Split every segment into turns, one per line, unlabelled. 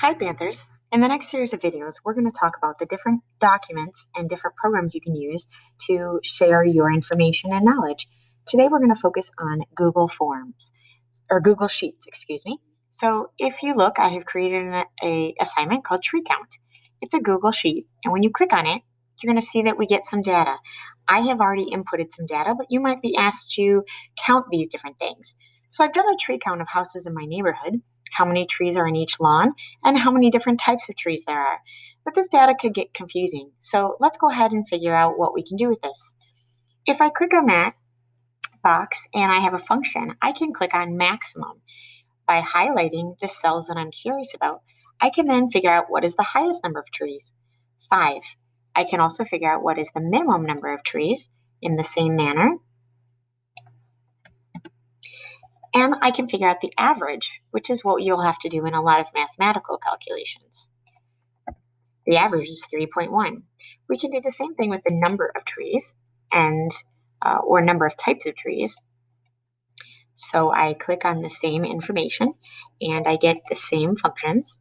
Hi, Panthers. In the next series of videos, we're going to talk about the different documents and different programs you can use to share your information and knowledge. Today, we're going to focus on Google Forms, or Google Sheets, excuse me. So if you look, I have created an assignment called Tree Count. It's a Google Sheet, and when you click on it, you're going to see that we get some data. I have already inputted some data, but you might be asked to count these different things. So I've done a tree count of houses in my neighborhood, how many trees are in each lawn, and how many different types of trees there are. But this data could get confusing, so let's go ahead and figure out what we can do with this. If I click on that box and I have a function, I can click on maximum. By highlighting the cells that I'm curious about, I can then figure out what is the highest number of trees, 5. I can also figure out what is the minimum number of trees in the same manner. And I can figure out the average, which is what you'll have to do in a lot of mathematical calculations. The average is 3.1. We can do the same thing with the number of trees and or number of types of trees. So I click on the same information and I get the same functions.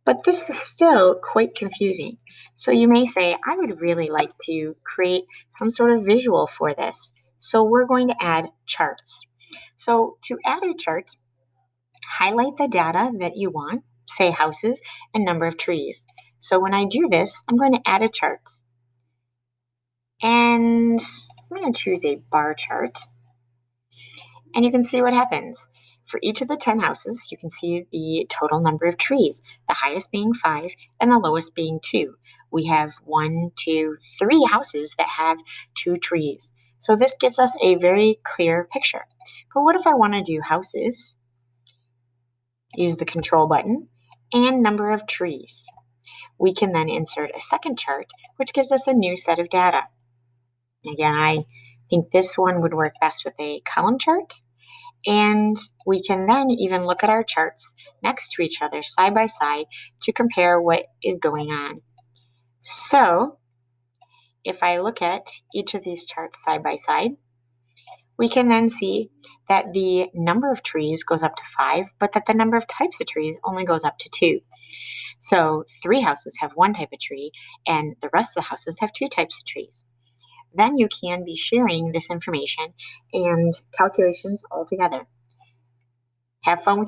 But this is still quite confusing. So you may say, I would really like to create some sort of visual for this. So we're going to add charts. So to add a chart, highlight the data that you want, say houses and number of trees. So when I do this, I'm going to add a chart. And I'm going to choose a bar chart. And you can see what happens. For each of the 10 houses, you can see the total number of trees, the highest being 5 and the lowest being 2. We have 1, 2, 3 houses that have 2 trees. So this gives us a very clear picture. But what if I want to do houses? Use the control button and number of trees. We can then insert a second chart, which gives us a new set of data. Again, I think this one would work best with a column chart. And we can then even look at our charts next to each other, side by side, to compare what is going on. So if I look at each of these charts side by side, we can then see that the number of trees goes up to 5, but that the number of types of trees only goes up to 2. So 3 houses have 1 type of tree, and the rest of the houses have 2 types of trees. Then you can be sharing this information and calculations all together. Have fun with your